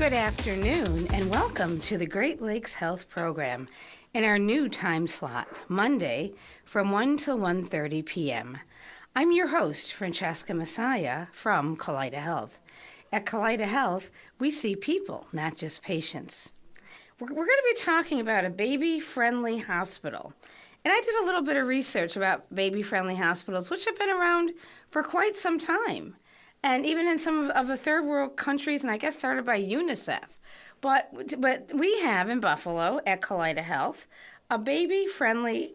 Good afternoon, and welcome to the Great Lakes Health Program in our new time slot, Monday from 1 to 1:30 p.m. I'm your host, Francesca Messiah from Collier-Hezel. At Collier-Hezel, we see people, not just patients. We're going to be talking about a baby-friendly hospital. And I did a little bit of research about baby-friendly hospitals, which have been around for quite some time. And even in some of the third world countries, and I guess started by UNICEF. But we have in Buffalo at Collier-Hezel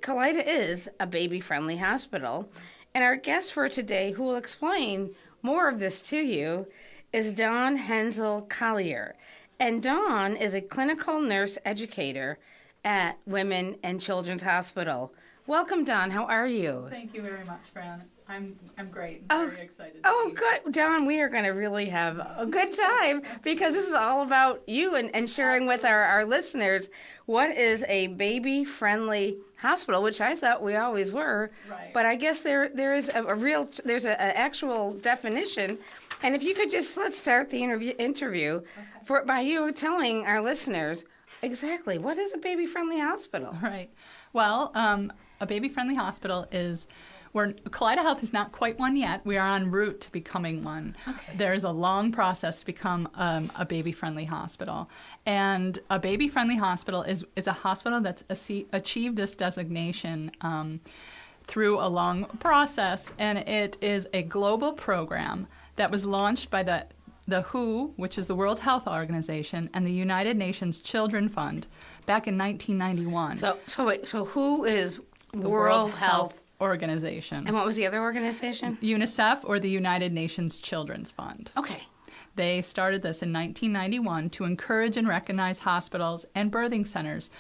Collier is a baby-friendly hospital. And our guest for today, who will explain more of this to you, is Collier-Hezel Collier. And Dawn is a clinical nurse educator at Women and Children's Hospital. Welcome, Dawn. How are you? Thank you very much, Fran. I'm great. I'm very excited. Good. Dawn, we are going to really have a good time because this is all about you and sharing with our listeners what is a baby-friendly hospital, which I thought we always were. Right. But I guess there is there's an actual definition. And if you could let's start the interview by you telling our listeners exactly what is a baby-friendly hospital. Right. Well, a baby-friendly hospital is where Collier-Hezel is not quite one yet. We are en route to becoming one. Okay. There's a long process to become a baby-friendly hospital. And a baby-friendly hospital is a hospital that's achieved this designation through a long process. And it is a global program that was launched by the WHO, which is the World Health Organization, and the United Nations Children Fund back in 1991. So who is The World Health Organization. And what was the other organization? UNICEF, or the United Nations Children's Fund. Okay. They started this in 1991 to encourage and recognize hospitals and birthing centers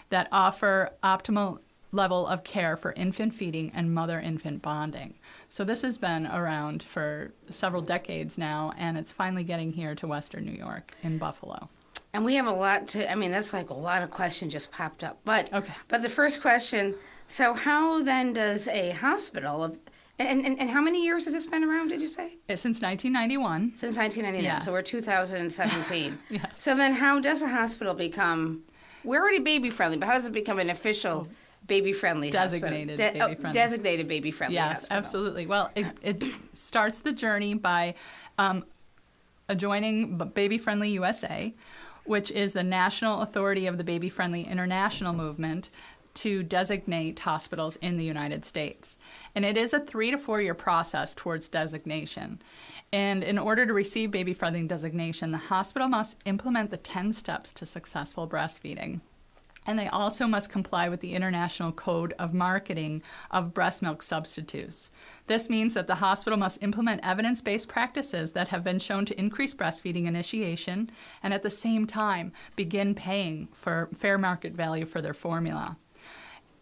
that offer optimal level of care for infant feeding and mother-infant bonding. So this has been around for several decades now, and it's finally getting here to Western New York in Buffalo. And we have that's like a lot of questions just popped up. But the first question, so how then does a hospital, and how many years has this been around, did you say? Since 1991. Since 1999, yes. So we're 2017. Yes. So then how does a hospital become, we're already baby-friendly, but how does it become an official baby-friendly designated hospital? baby-friendly. Designated baby-friendly yes, hospital. absolutely. Well, it starts the journey by joining Baby Friendly USA, which is the national authority of the Baby Friendly International Movement to designate hospitals in the United States. And it is a 3 to 4 year process towards designation. And in order to receive Baby Friendly designation, the hospital must implement the 10 steps to successful breastfeeding. And they also must comply with the International Code of Marketing of Breast Milk Substitutes. This means that the hospital must implement evidence-based practices that have been shown to increase breastfeeding initiation and at the same time begin paying for fair market value for their formula.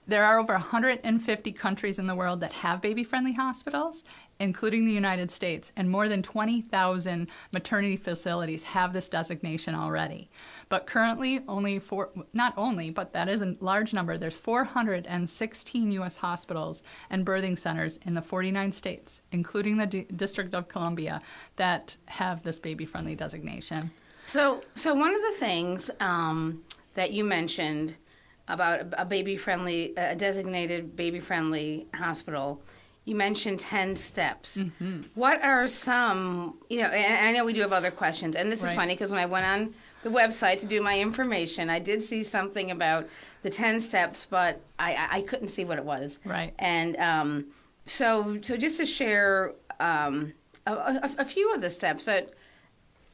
There are over 150 countries in the world that have baby-friendly hospitals, including the United States, and more than 20,000 maternity facilities have this designation already. But currently, but that is a large number, there's 416 U.S. hospitals and birthing centers in the 49 states, including the District of Columbia, that have this baby-friendly designation. So one of the things that you mentioned about a designated baby-friendly hospital, you mentioned 10 steps. Mm-hmm. What are some, and I know we do have other questions, and this is funny because when I went on the website to do my information, I did see something about the 10 steps, but I couldn't see what it was. Right. And so just to share a few of the steps that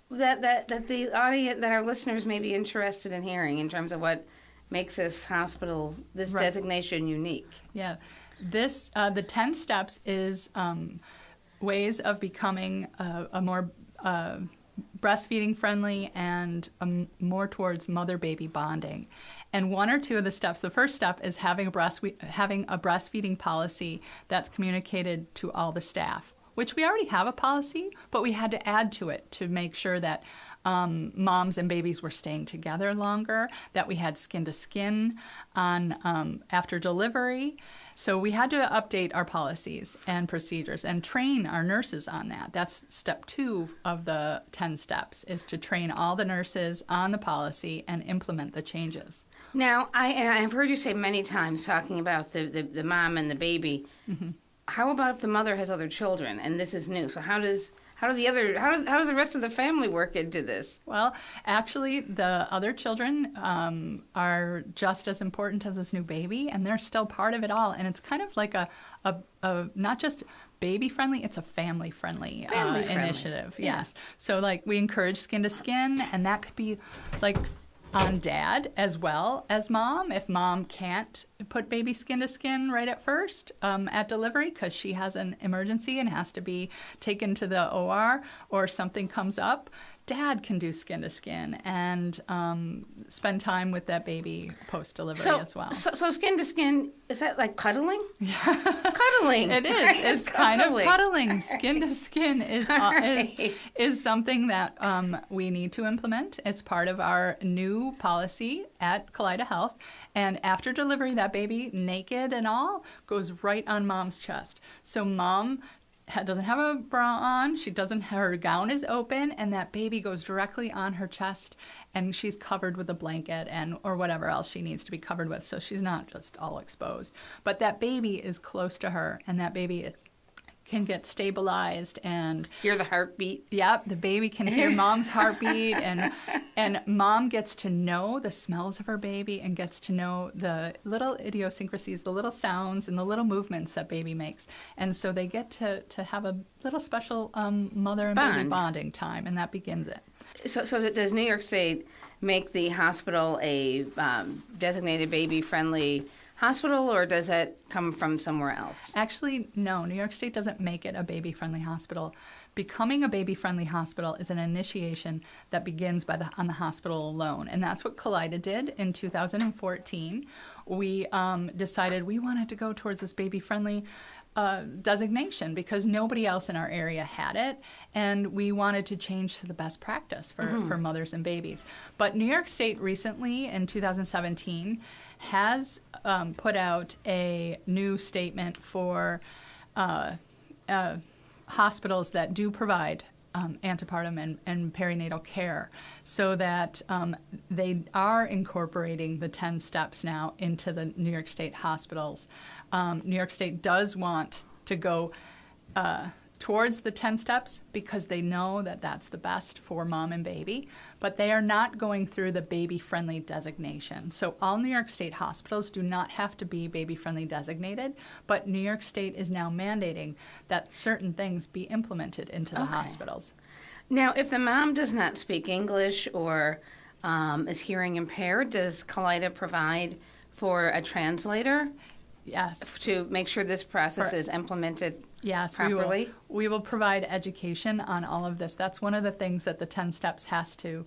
the audience, that our listeners may be interested in hearing in terms of what makes this hospital, this designation unique. Yeah. This, the 10 steps is ways of becoming a more breastfeeding friendly and more towards mother-baby bonding. And one or two of the steps, the first step is having a breastfeeding policy that's communicated to all the staff, which we already have a policy, but we had to add to it to make sure that moms and babies were staying together longer, that we had skin to skin on after delivery. So we had to update our policies and procedures and train our nurses on that. That's step 2 of the 10 steps, is to train all the nurses on the policy and implement the changes. Now, I've heard you say many times talking about the mom and the baby. Mm-hmm. How about if the mother has other children and this is new? So how does the rest of the family work into this? Well, actually, the other children are just as important as this new baby, and they're still part of it all. And it's kind of like a not just baby-friendly, it's a family-friendly initiative. Yeah. Yes. So, like, we encourage skin to skin, and that could be, like, on dad as well as mom. If mom can't put baby skin to skin right at first at delivery because she has an emergency and has to be taken to the OR or something comes up, dad can do skin to skin and spend time with that baby post-delivery as well. So skin to skin, is that like cuddling? Yeah. Cuddling. It is. It's kind of cuddling. Skin to skin is something that we need to implement. It's part of our new policy at Collier-Hezel. And after delivery, that baby, naked and all, goes right on mom's chest. So mom doesn't have a bra on, her gown is open, and that baby goes directly on her chest, and she's covered with a blanket or whatever else she needs to be covered with, so she's not just all exposed. But that baby is close to her, and that baby can get stabilized and hear the heartbeat. Yep, the baby can hear mom's heartbeat, and mom gets to know the smells of her baby and gets to know the little idiosyncrasies, the little sounds and the little movements that baby makes. And so they get to have a little special mother and baby bonding time, and that begins it. So does New York State make the hospital a designated baby-friendly hospital, or does that come from somewhere else? Actually, no. New York State doesn't make it a baby-friendly hospital. Becoming a baby-friendly hospital is an initiation that begins on the hospital alone, and that's what Collier did in 2014. We decided we wanted to go towards this baby-friendly designation because nobody else in our area had it, and we wanted to change to the best practice for mothers and babies. But New York State recently, in 2017, has put out a new statement for hospitals that do provide antepartum and perinatal care, so that they are incorporating the 10 steps now into the New York State hospitals. New York State does want to go towards the 10 steps because they know that that's the best for mom and baby, but they are not going through the baby-friendly designation. So all New York State hospitals do not have to be baby-friendly designated, but New York State is now mandating that certain things be implemented into the hospitals. Now, if the mom does not speak English or is hearing impaired, does Collier provide for a translator? Yes. To make sure this process is implemented properly? We will provide education on all of this. That's one of the things that the 10 steps has to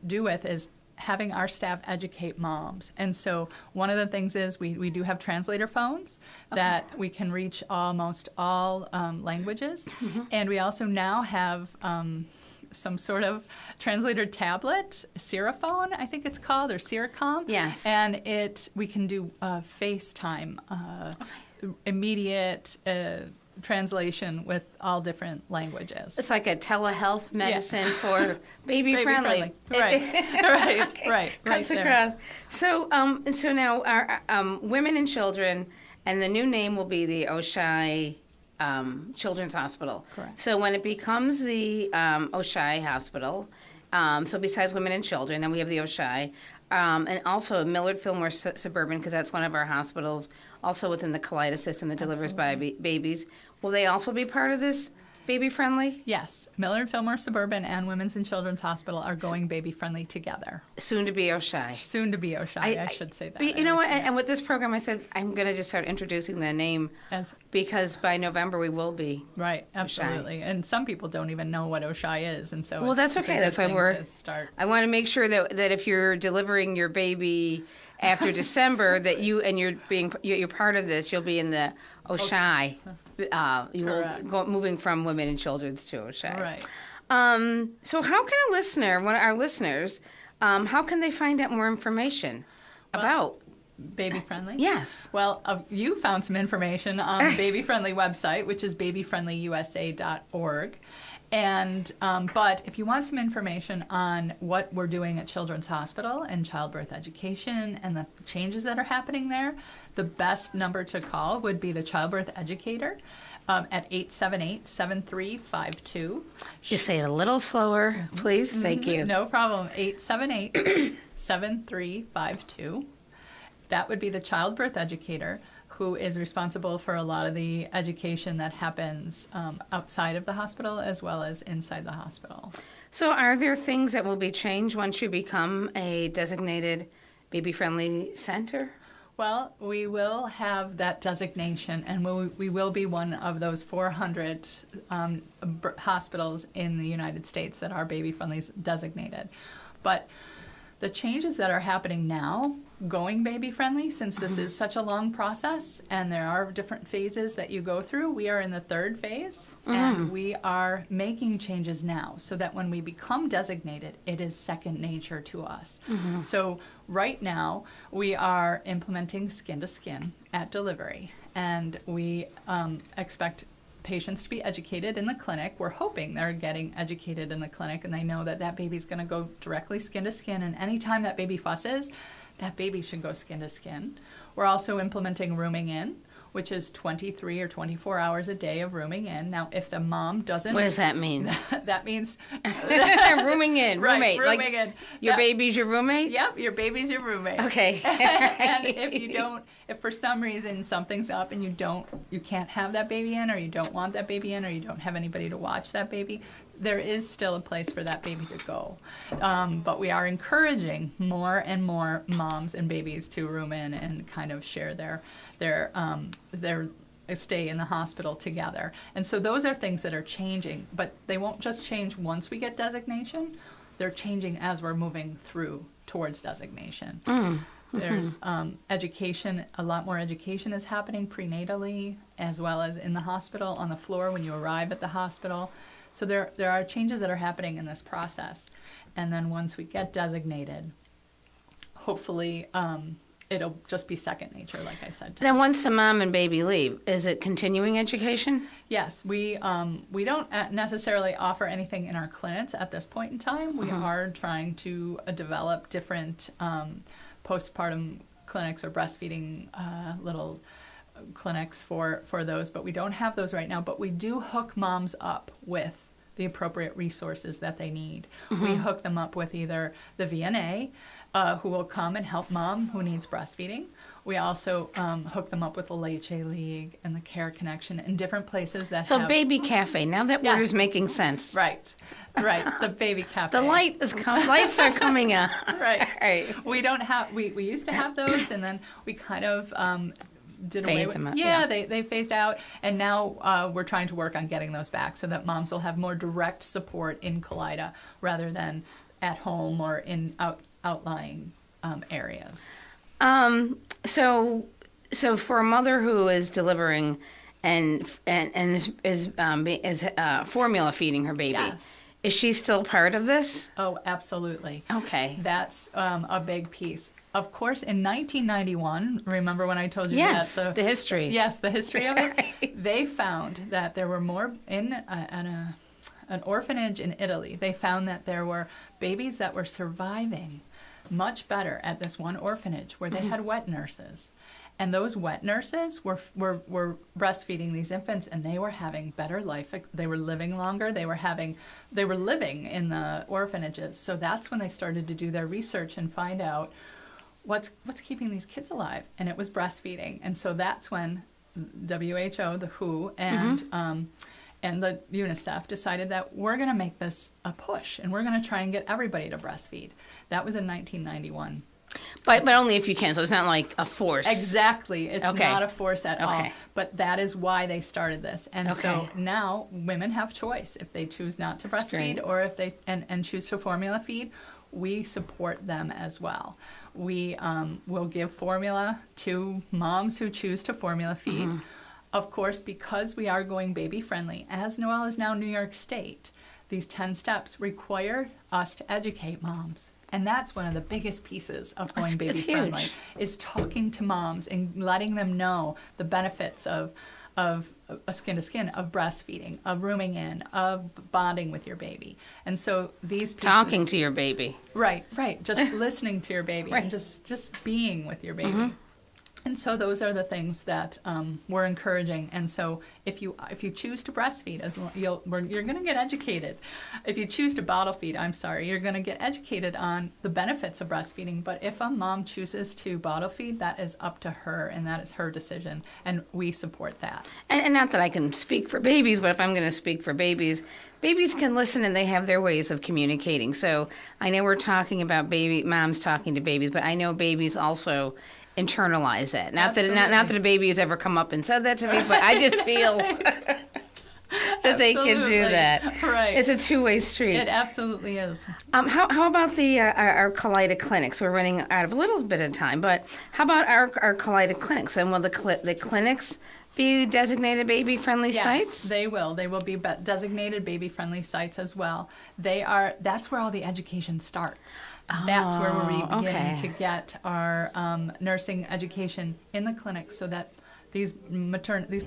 do with is having our staff educate moms. And so one of the things is we do have translator phones that we can reach almost all languages. Mm-hmm. And we also now have some sort of translator tablet, Seraphone, I think it's called, or Seracom. Yes. And we can do FaceTime, immediate translation with all different languages. It's like a telehealth medicine for baby-friendly. Right. Cuts across. So now our women and children, and the new name will be the Oshai Children's Hospital. Correct. So when it becomes the Oshai Hospital, so besides women and children, then we have the Oshai, and also Millard Fillmore Suburban, because that's one of our hospitals, also within the Collier system that delivers babies. Will they also be part of this baby-friendly? Yes. Millard Fillmore Suburban and Women's and Children's Hospital are going baby-friendly together. Soon to be Oshai. Soon to be Oshai, I should say that. You know what? And with this program, I said I'm going to just start introducing the name because by November we will be. Right, absolutely. Oshai. And some people don't even know what Oshai is, and so that's okay. That's why I want to make sure that if you're delivering your baby after December that you're part of this. You'll be in the OSHI. You will go moving from women and children's to OSHI. Right. So how can our listeners, how can they find out more information about Baby Friendly? Yes. Well, you found some information on the Baby Friendly website, which is babyfriendlyusa.org. And but if you want some information on what we're doing at Children's Hospital and childbirth education and the changes that are happening there, the best number to call would be the childbirth educator at 878-7352. Just say it a little slower, please. Thank you. No problem. 878-7352. That would be the childbirth educator, who is responsible for a lot of the education that happens outside of the hospital as well as inside the hospital. So are there things that will be changed once you become a designated baby-friendly center? Well, we will have that designation, and we will be one of those 400 hospitals in the United States that are baby-friendly designated. But the changes that are happening now, going baby-friendly, since this is such a long process and there are different phases that you go through, we are in the third phase, and we are making changes now so that when we become designated, it is second nature to us. So right now, we are implementing skin-to-skin at delivery, and we expect patients to be educated in the clinic. We're hoping they're getting educated in the clinic and they know that that baby's going to go directly skin to skin, and anytime that baby fusses, that baby should go skin to skin. We're also implementing rooming in, which is 23 or 24 hours a day of rooming in. Now, if the mom doesn't... What does that mean? That means... rooming in, right, roommate. Rooming in. Your baby's your roommate? Yep, your baby's your roommate. Okay. And if for some reason something's up and you can't have that baby in, or you don't want that baby in, or you don't have anybody to watch that baby, there is still a place for that baby to go. But we are encouraging more and more moms and babies to room in and kind of share their stay in the hospital together. And so those are things that are changing, but they won't just change once we get designation. They're changing as we're moving through towards designation. There's education, a lot more education is happening prenatally as well as in the hospital, on the floor when you arrive at the hospital. So there are changes that are happening in this process. And then once we get designated, hopefully it'll just be second nature, like I said. Then once the mom and baby leave, is it continuing education? Yes, we don't necessarily offer anything in our clinics at this point in time. We are trying to develop different postpartum clinics or breastfeeding little clinics for those, but we don't have those right now. But we do hook moms up with the appropriate resources that they need. We hook them up with either the VNA, who will come and help mom who needs breastfeeding. We also hook them up with the Leche League and the Care Connection and different places that So have... Baby Cafe, now that word is making sense. Right, the Baby Cafe. The lights are coming on. Right. We don't have... We used to have those, and then we kind of... did away with them out, yeah. They phased out, and now we're trying to work on getting those back so that moms will have more direct support in Collier rather than at home or in outlying areas. So for a mother who is delivering and is formula feeding her baby, Yes. is she still part of this? Oh, absolutely. Okay. That's a big piece. Of course, in 1991, remember when I told you Yes, that the history. Yes, the history of it. Right. They found that there were more in an orphanage in Italy. They found that there were babies that were surviving much better at this one orphanage where they had wet nurses. And those wet nurses were breastfeeding these infants, and they were having better life. They were living longer. They were living in the orphanages. So that's when they started to do their research and find out what's keeping these kids alive, and it was breastfeeding. And so that's when WHO, the WHO, and the UNICEF decided that we're going to make this a push, and we're going to try and get everybody to breastfeed. That was in 1991. But only if you can, so it's not like a force. Exactly. It's Okay. not a force at all. Okay. But that is why they started this. And so Okay. now women have choice if they choose not to That's breastfeed great. or if they and choose to formula feed. we support them as well. We will give formula to moms who choose to formula feed. Of course, because we are going baby-friendly, as well as now New York State, these 10 steps require us to educate moms. And that's one of the biggest pieces of going baby-friendly, is talking to moms and letting them know the benefits of a skin-to-skin, of breastfeeding, of rooming in, of bonding with your baby. And so these pieces... Talking to your baby. Right. Just listening to your baby, Right. and just being with your baby. And so those are the things that we're encouraging. And so if you choose to breastfeed, you're going to get educated. If you choose to bottle feed, you're going to get educated on the benefits of breastfeeding. But if a mom chooses to bottle feed, that is up to her, and that is her decision, and we support that. And not that I can speak for babies, but if I'm going to speak for babies, babies can listen and they have their ways of communicating. So I know we're talking about moms talking to babies, but I know babies also internalize it. Not that a baby has ever come up and said that to me, but I just feel that they can do that. Right. It's a two-way street. It absolutely is. How about the our Collier clinics? We're running out of a little bit of time, but how about our Collier clinics? And will the clinics be designated baby-friendly sites? Yes, they will. They will be designated baby-friendly sites as well. That's where all the education starts. That's where we're beginning to get our nursing education in the clinic, so that these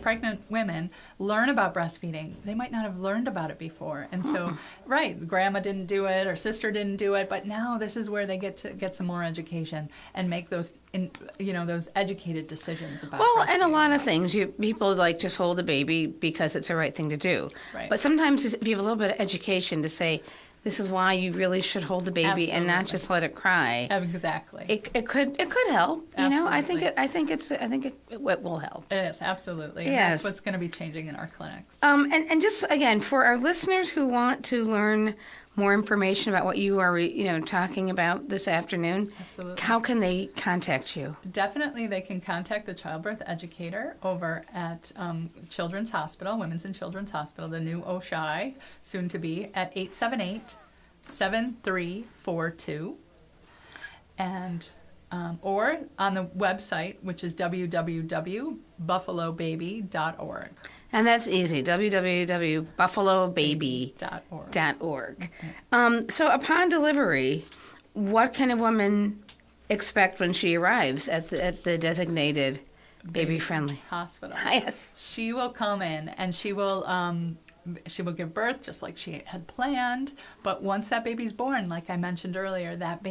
pregnant women learn about breastfeeding. They might not have learned about it before. And so, grandma didn't do it or sister didn't do it, but now this is where they get to get some more education and make those educated decisions about breastfeeding. And a lot of things, people like just hold a baby because it's the right thing to do. Right. But sometimes if you have a little bit of education to say, this is why you really should hold the baby and not just let it cry. Exactly. It could help. Absolutely. You know, I think it will help. Yes, absolutely. And Yes. that's what's going to be changing in our clinics. And just again, for our listeners who want to learn more information about what you are talking about this afternoon, Absolutely. how can they contact you? Definitely, they can contact the childbirth educator over at Children's Hospital, Women's and Children's Hospital, the new OSHI, soon to be, at 878-7342. And or on the website, which is www.buffalobaby.org. And that's easy, www.buffalobaby.org. So upon delivery, what can a woman expect when she arrives at the designated baby-friendly hospital? Yes. She will come in and she will give birth just like she had planned. But once that baby's born, like I mentioned earlier, that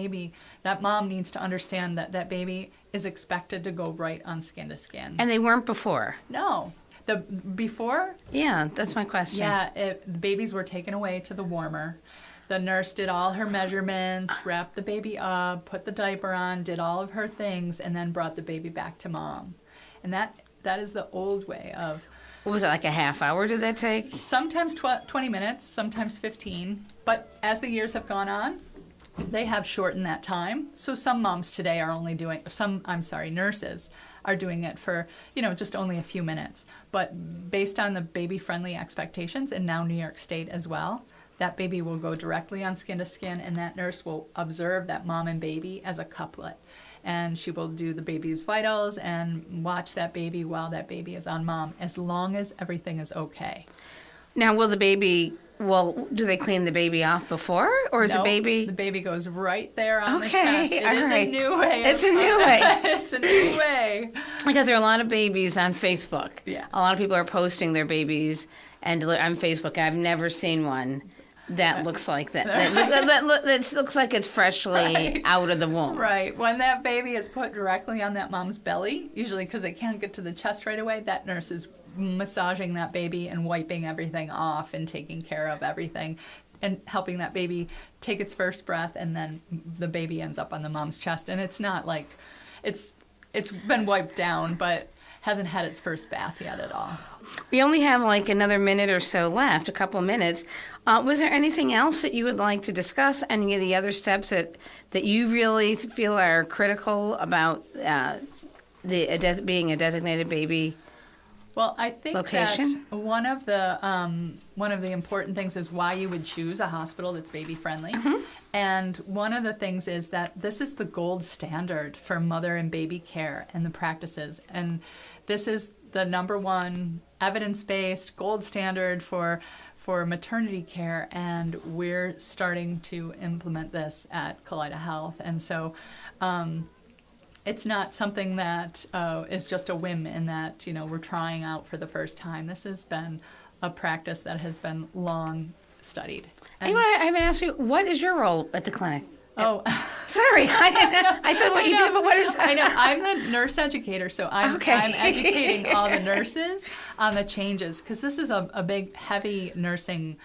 mom needs to understand that baby is expected to go right on skin to skin. And they weren't before? No. Before? Yeah, that's my question. Yeah, the babies were taken away to the warmer. The nurse did all her measurements, wrapped the baby up, put the diaper on, did all of her things, and then brought the baby back to mom. And that is the old way of... What was it, like a half hour did that take? Sometimes 20 minutes, sometimes 15. But as the years have gone on, they have shortened that time. So some moms today are only doing... nurses are doing it for, just only a few minutes. But based on the baby-friendly expectations, and now New York State as well, that baby will go directly on skin to skin, and that nurse will observe that mom and baby as a couplet. And she will do the baby's vitals and watch that baby while that baby is on mom, as long as everything is okay. Now, do they clean the baby off before, or is the baby... the baby goes right there on the chest. It is a new way. It's a new way. It's a new way. Because there are a lot of babies on Facebook. Yeah. A lot of people are posting their babies on Facebook. I've never seen one that looks like that. That looks like it's freshly out of the womb. Right. When that baby is put directly on that mom's belly, usually because they can't get to the chest right away, that nurse is massaging that baby and wiping everything off and taking care of everything and helping that baby take its first breath, and then the baby ends up on the mom's chest. And it's not like it's been wiped down, but hasn't had its first bath yet at all. We only have like another minute or so left, a couple of minutes. Was there anything else that you would like to discuss? Any of the other steps that you really feel are critical about being a designated baby Well, I think location? that one of the important things is why you would choose a hospital that's baby friendly. And one of the things is that this is the gold standard for mother and baby care and the practices. And this is the number one evidence-based gold standard for maternity care, and we're starting to implement this at Collier-Hezel. And so it's not something that is just a whim in that, we're trying out for the first time. This has been a practice that has been long studied. And I haven't asked you, what is your role at the clinic? Oh, sorry. I said what you do, but what is I know. I'm the nurse educator, so I'm educating all the nurses on the changes, because this is a big, heavy nursing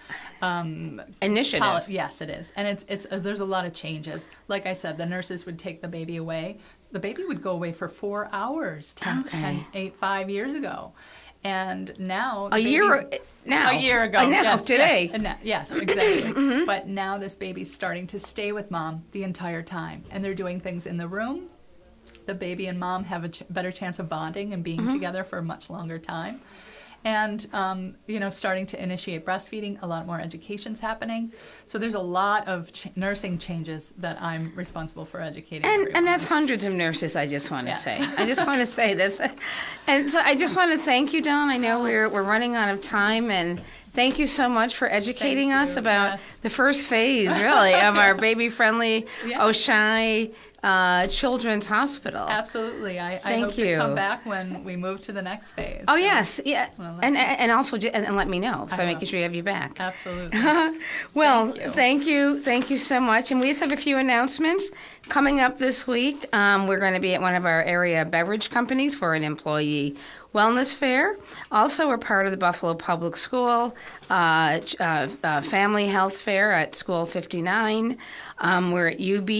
initiative. Yes, it is. And it's there's a lot of changes. Like I said, the nurses would take the baby away. The baby would go away for 4 hours 5 years ago. And now a year ago. Yes, today. Yes, exactly. But now this baby's starting to stay with mom the entire time, and they're doing things in the room. The baby and mom have a better chance of bonding and being together for a much longer time. And, starting to initiate breastfeeding, a lot more education's happening. So there's a lot of nursing changes that I'm responsible for educating. And that's hundreds of nurses, I just want to say. I just want to say this. And so I just want to thank you, Dawn. I know we're running out of time, and thank you so much for educating us about the first phase, really, of our baby-friendly Oshai Children's Hospital. Absolutely. I hope you. To come back when we move to the next phase. Oh, yes. Yeah. And also and let me know, so making sure you have you back. Absolutely. Well, thank you. Thank you so much. And we just have a few announcements coming up this week. We're going to be at one of our area beverage companies for an employee wellness fair. Also, we're part of the Buffalo Public School Family Health Fair at School 59. We're at UB.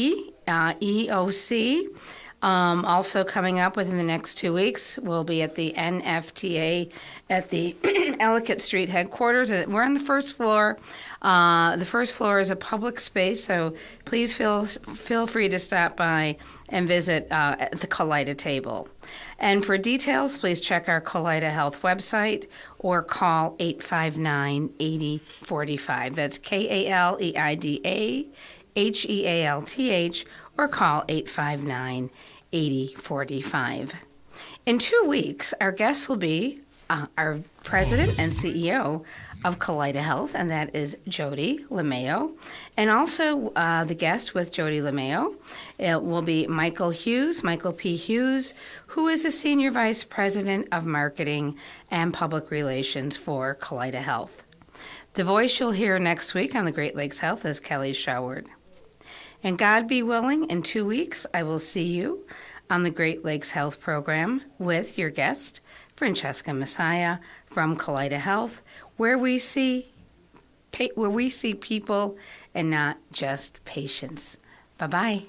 EOC. Also coming up within the next 2 weeks, we'll be at the NFTA at the Ellicott Street headquarters. We're on the first floor. The first floor is a public space, so please feel free to stop by and visit at the Collider table. And for details, please check our Collider Health website or call 859-8045. That's KALEIDAHEALTH, or call 859-8045. In 2 weeks, our guest will be our president and CEO of Collier-Hezel, and that is Jody LeMayo. And also the guest with Jody LeMayo, it will be Michael P. Hughes, who is the Senior Vice President of Marketing and Public Relations for Collier-Hezel. The voice you'll hear next week on the Great Lakes Health is Kelly Showard. And God be willing, in 2 weeks, I will see you on the Great Lakes Health program with your guest, Francesca Messiah from Collier-Hezel, where we see people and not just patients. Bye-bye.